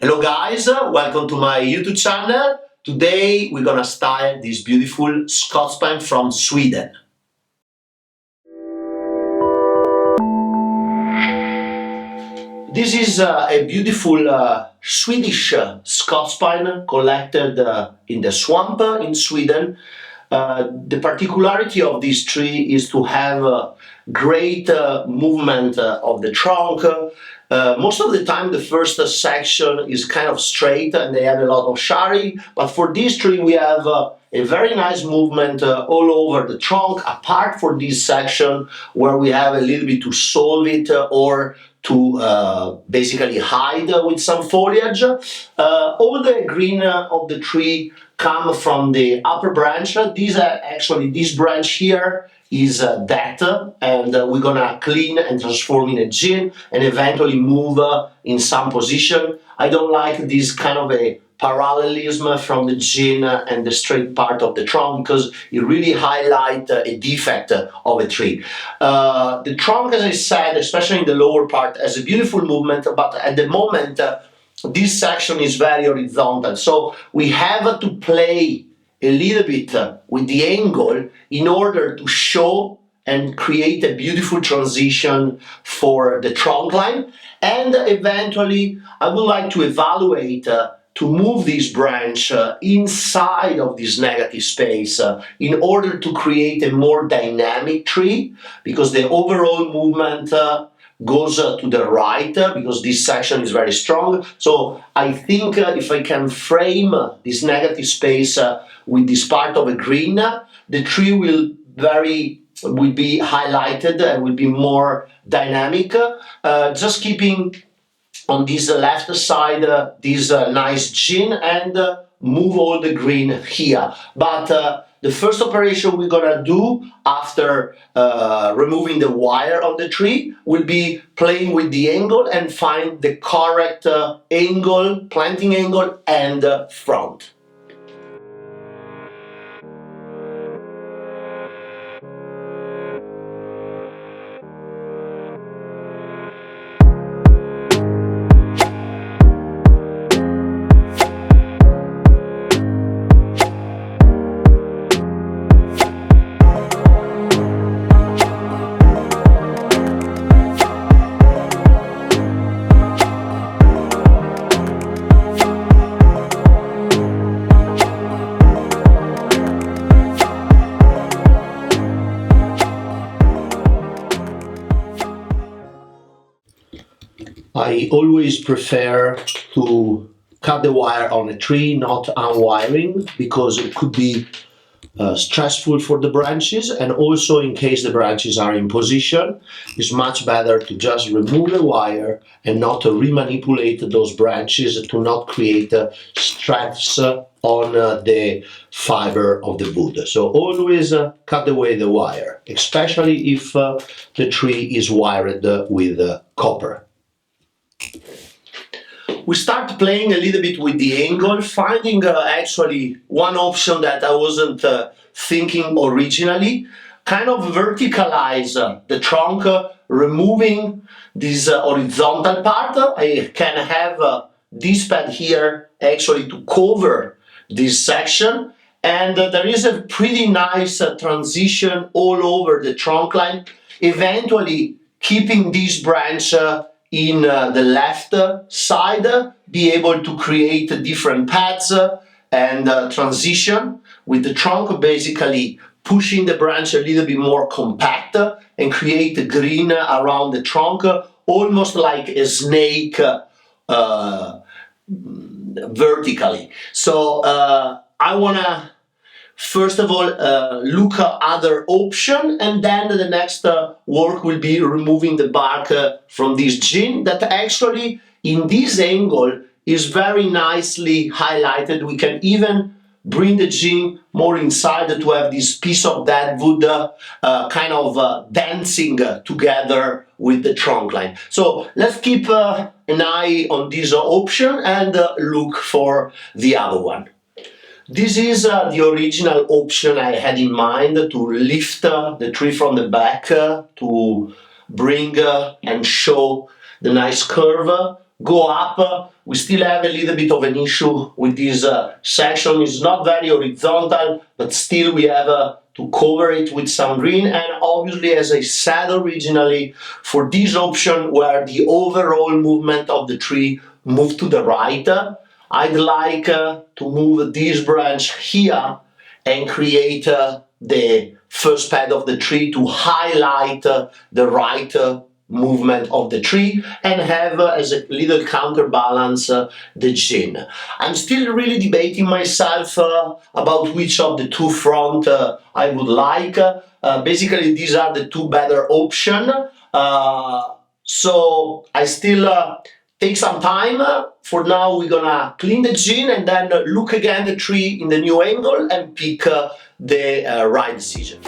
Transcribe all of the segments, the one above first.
Hello guys, welcome to my YouTube channel. Today we're gonna style this beautiful Scots Pine from Sweden. This is a beautiful Swedish Scots Pine collected in the swamp in Sweden. The particularity of this tree is to have great movement of the trunk. Most of the time the first section is kind of straight and they have a lot of shari, but for this tree we have a very nice movement all over the trunk, apart for this section where we have a little bit to solve it or to basically hide with some foliage. All the green of the tree come from the upper branch. This branch here is that, and we're gonna clean and transform in a gin and eventually move in some position. I don't like this kind of a parallelism from the gin and the straight part of the trunk because it really highlights a defect of a tree. The trunk, as I said, especially in the lower part, has a beautiful movement, but at the moment this section is very horizontal, so we have to play a little bit with the angle in order to show and create a beautiful transition for the trunk line. And eventually I would like to evaluate to move this branch inside of this negative space in order to create a more dynamic tree, because the overall movement goes to the right because this section is very strong. So I think if I can frame this negative space with this part of a green, the tree will be highlighted and will be more dynamic. Just keeping on this left side this nice gin and move all the green here. But the first operation we're gonna do after removing the wire of the tree will be playing with the angle and find the correct angle, planting angle and front. I always prefer to cut the wire on a tree, not unwiring, because it could be stressful for the branches, and also in case the branches are in position, it's much better to just remove the wire and not to remanipulate those branches to not create stress on the fiber of the wood. So always cut away the wire, especially if the tree is wired with copper. We start playing a little bit with the angle, finding actually one option that I wasn't thinking originally, kind of verticalize the trunk, removing this horizontal part. I can have this pad here actually to cover this section, and there is a pretty nice transition all over the trunk line, eventually keeping this branch in the left side, be able to create different paths and transition with the trunk, basically pushing the branch a little bit more compact and create green around the trunk, almost like a snake vertically. So I wanna first of all look at other option, and then the next work will be removing the bark from this gin that actually in this angle is very nicely highlighted. We can even bring the gin more inside to have this piece of dead wood kind of dancing together with the trunk line. So let's keep an eye on this option and look for the other one. This is the original option I had in mind, to lift the tree from the back to bring and show the nice curve go up. We still have a little bit of an issue with this section. It's not very horizontal, but still we have to cover it with some green. And obviously, as I said originally, for this option where the overall movement of the tree moved to the right, I'd like to move this branch here and create the first pad of the tree to highlight the right movement of the tree and have as a little counterbalance the gin. I'm still really debating myself about which of the two front I would like. Basically, these are the two better options. So I still take some time. For now, we're gonna clean the gin and then look again the tree in the new angle and pick the right decision.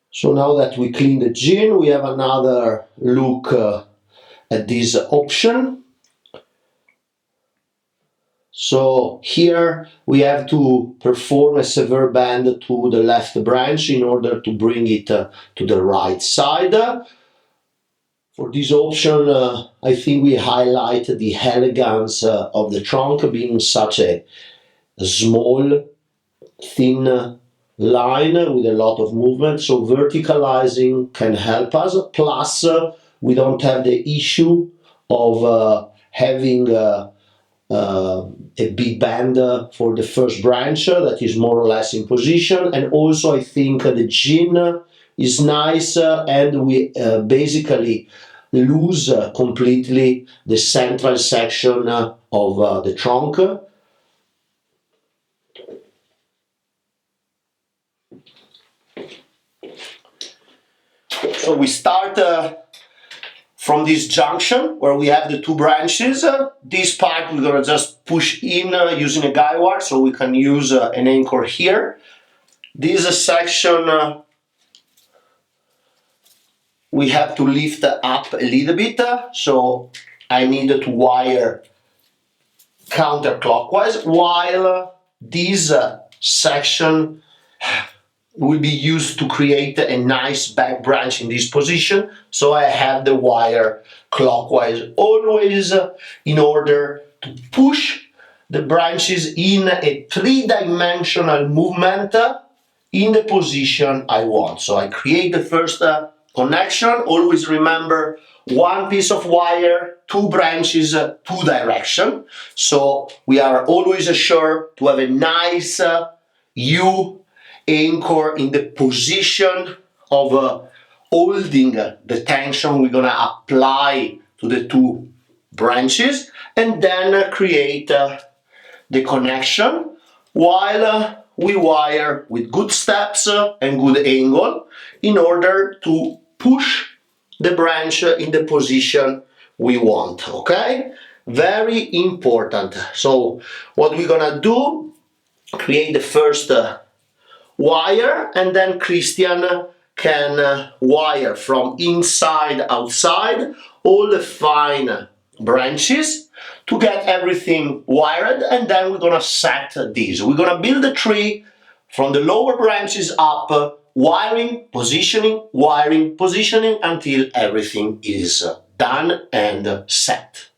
So now that we clean the gin, we have another look at this option. So here we have to perform a severe bend to the left branch in order to bring it to the right side. For this option, I think we highlight the elegance of the trunk being such a small, thin line with a lot of movement. So verticalizing can help us. Plus, we don't have the issue of having a big bend for the first branch that is more or less in position. And also I think the gin is nice and we basically lose completely the central section of the trunk. So we start from this junction where we have the two branches. This part we're gonna just push in using a guide wire, so we can use an anchor here. This section we have to lift up a little bit, so I need to wire counterclockwise, while this section will be used to create a nice back branch in this position. So I have the wire clockwise always in order to push the branches in a three-dimensional movement in the position I want. So I create the first connection. Always remember one piece of wire, two branches, two direction. So we are always sure to have a nice U anchor in the position of holding the tension we're gonna apply to the two branches, and then create the connection while we wire with good steps and good angle in order to push the branch in the position we want, okay? Very important. So what we're gonna do, create the first wire, and then Christian can wire from inside outside all the fine branches to get everything wired, and then we're gonna set these. We're gonna build the tree from the lower branches up, wiring, positioning, until everything is done and set.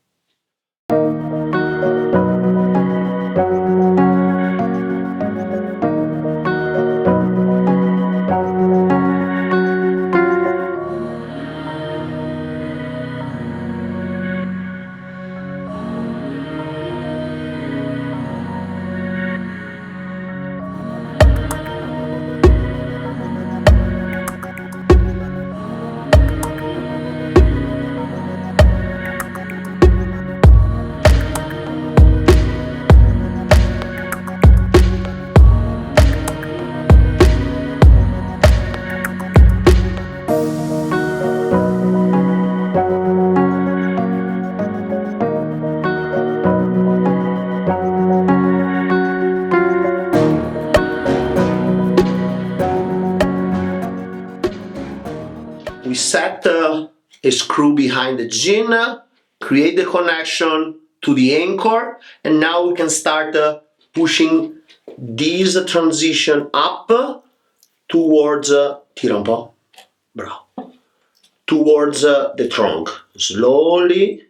We set a screw behind the gin, create the connection to the anchor, and now we can start pushing this transition up towards, tira un po', bravo, towards the trunk. Slowly,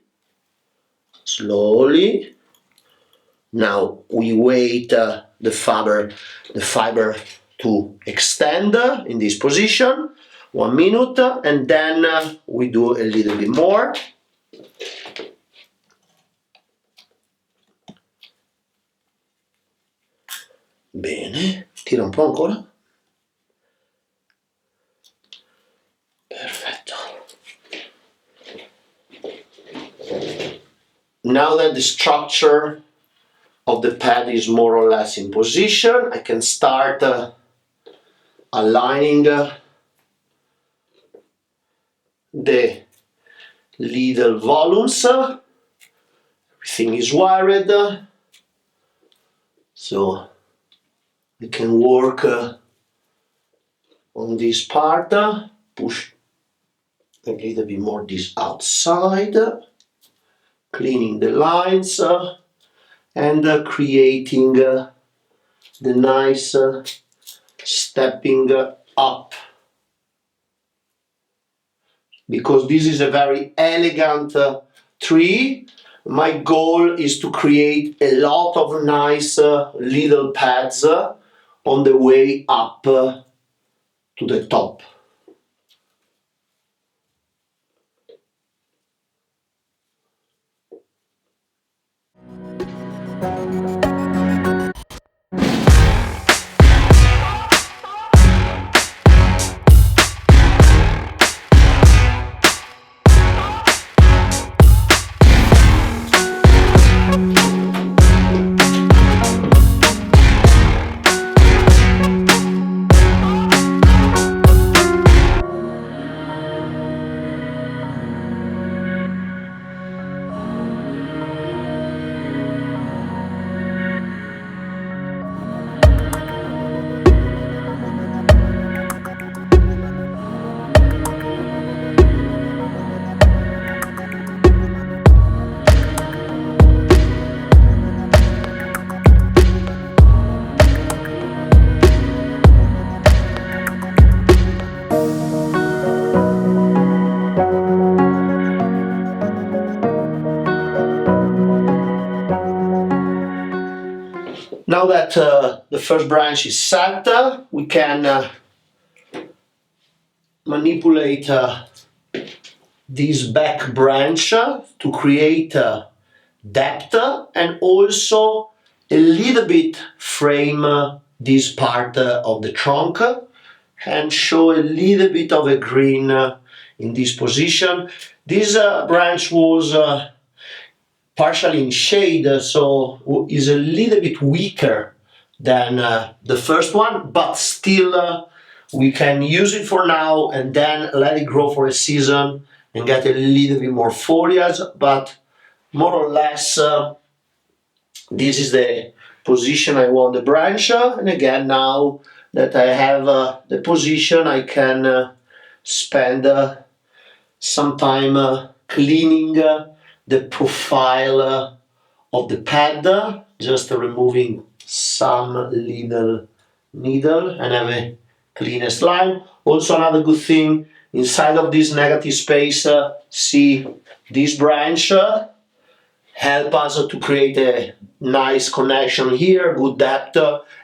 slowly. Now we wait the fiber to extend in this position. 1 minute, and then we do a little bit more. Bene, tira un po' ancora. Perfetto. Now that the structure of the pad is more or less in position, I can start aligning the little volumes. Everything is wired, so we can work on this part, push a little bit more this outside, cleaning the lines and creating the nice stepping up. Because this is a very elegant tree, my goal is to create a lot of nice little pads on the way up to the top. Now that the first branch is set, we can manipulate this back branch to create depth and also a little bit frame this part of the trunk and show a little bit of a green in this position. This branch was partially in shade, so is a little bit weaker than the first one, but still we can use it for now and then let it grow for a season and get a little bit more foliage, but more or less this is the position I want the branch, and again now that I have the position, I can spend some time cleaning the profile of the pad, just removing some little needle and have a cleanest line. Also, another good thing, inside of this negative space, see this branch help us to create a nice connection here, good depth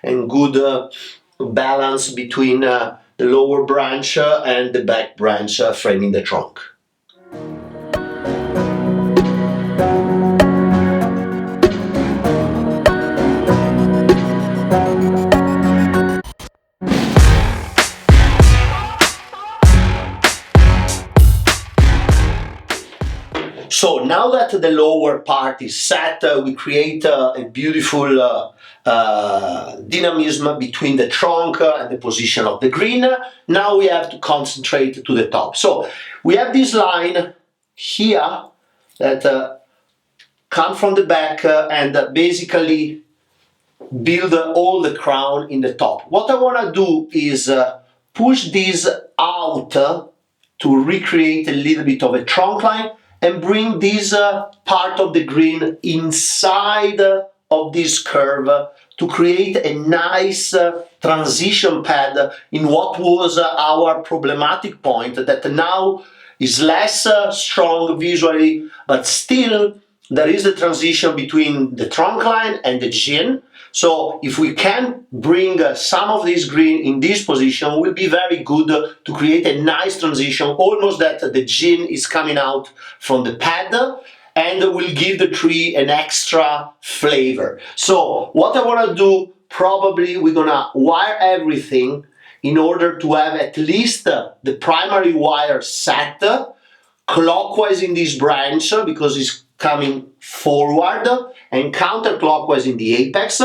and good balance between the lower branch and the back branch framing the trunk. So now that the lower part is set, we create a beautiful dynamism between the trunk and the position of the green. Now we have to concentrate to the top. So we have this line here that come from the back and basically build all the crown in the top. What I want to do is push this out to recreate a little bit of a trunk line and bring this part of the green inside of this curve to create a nice transition pad in what was our problematic point that now is less strong visually, but still there is a transition between the trunk line and the gin. So if we can bring some of this green in this position, will be very good to create a nice transition, almost that the gin is coming out from the pad and will give the tree an extra flavor. So what I want to do, probably we're gonna wire everything in order to have at least the primary wire set clockwise in this branch because it's coming forward and counterclockwise in the apex,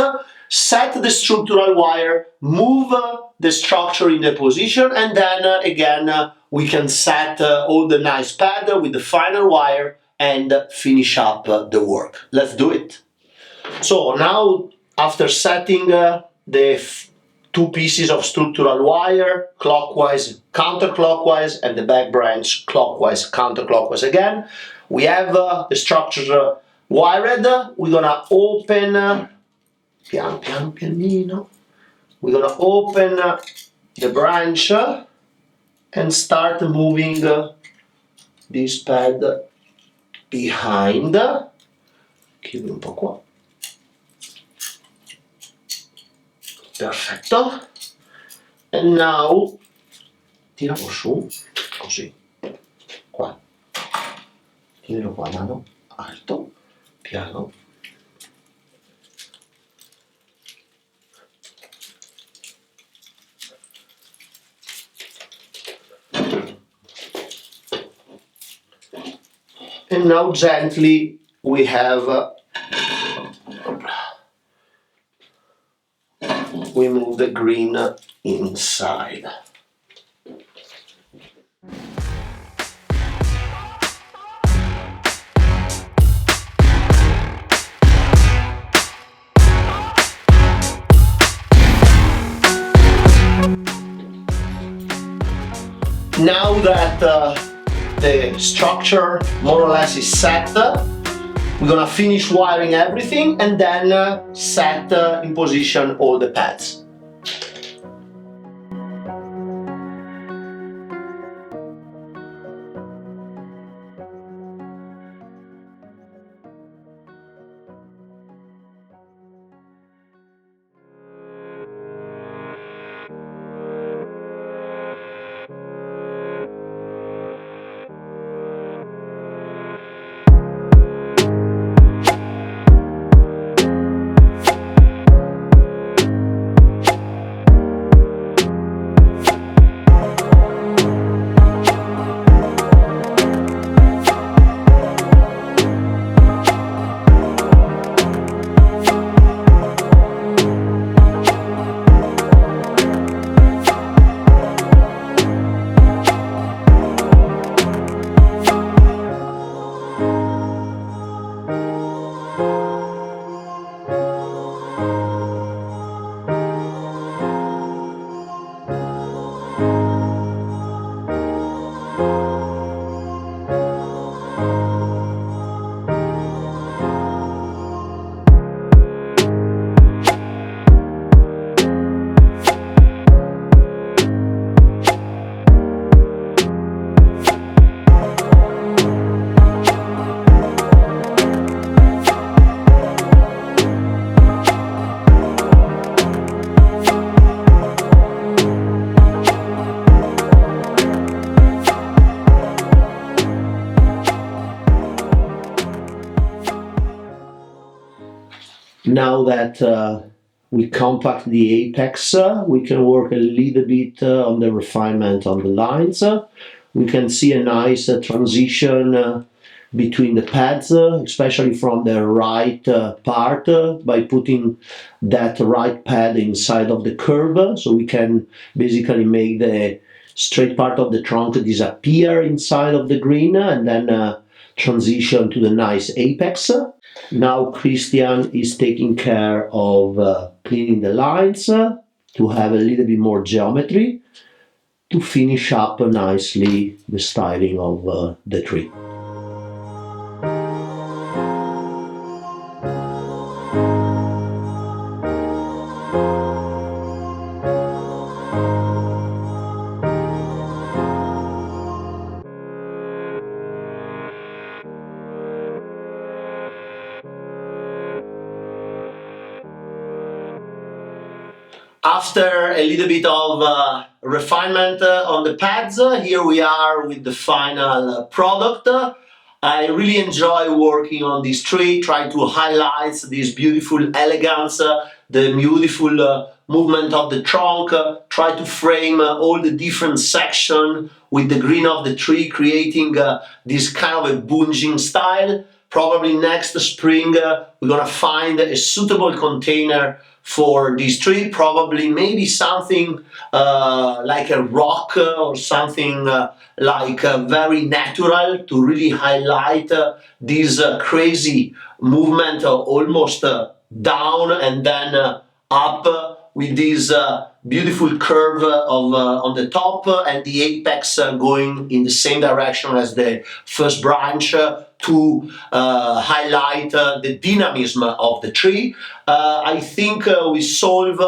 set the structural wire, move the structure in the position, and then again we can set all the nice pad with the final wire and finish up the work. Let's do it. So now, after setting the two pieces of structural wire clockwise, counterclockwise, and the back branch clockwise, counterclockwise again, we have the structure wired. We're gonna open pian pianino. We're gonna open the branch and start moving this pad behind. Chiudi un po' qua. Perfetto. And now tiralo su così. Qua. Tienilo qua, mano alto, piano. And now gently we have we move the green inside. Now that the structure more or less is set, we're gonna finish wiring everything and then set in position all the pads. Now that we compact the apex, we can work a little bit on the refinement on the lines. We can see a nice transition between the pads, especially from the right part, by putting that right pad inside of the curve, so we can basically make the straight part of the trunk disappear inside of the green and then transition to the nice apex. Now Christian is taking care of cleaning the lines to have a little bit more geometry to finish up nicely the styling of the tree. After a little bit of refinement on the pads, here we are with the final product. I really enjoy working on this tree, try to highlight this beautiful elegance, the beautiful movement of the trunk, try to frame all the different sections with the green of the tree, creating this kind of a bunching style. Probably next spring we're gonna find a suitable container for this tree, probably maybe something like a rock or something like very natural to really highlight this crazy movement almost down and then up with this beautiful curve of on the top and the apex going in the same direction as the first branch to highlight the dynamism of the tree. I think we solve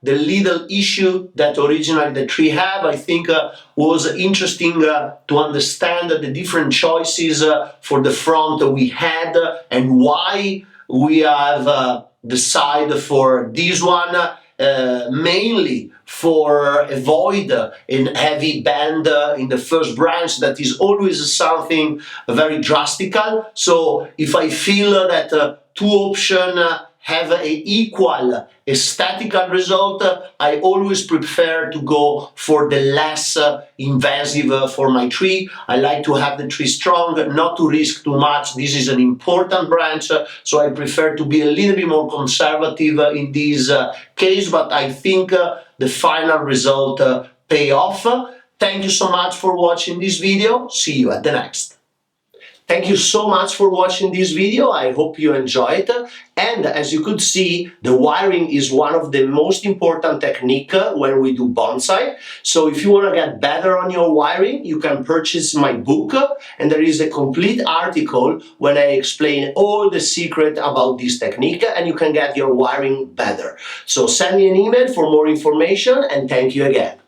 the little issue that originally the tree had. I think was interesting to understand the different choices for the front we had and why we have decided for this one. Mainly for avoid a heavy bend in the first branch that is always something very drastical. So if I feel that two options have an equal aesthetical result, I always prefer to go for the less invasive for my tree. I like to have the tree strong, not to risk too much. This is an important branch, so I prefer to be a little bit more conservative in this case, but I think the final result pay off. Thank you so much for watching this video. See you at the next. Thank you so much for watching this video. I hope you enjoy it. And as you could see, the wiring is one of the most important technique when we do bonsai. So if you want to get better on your wiring, you can purchase my book. And there is a complete article when I explain all the secret about this technique and you can get your wiring better. So send me an email for more information and thank you again.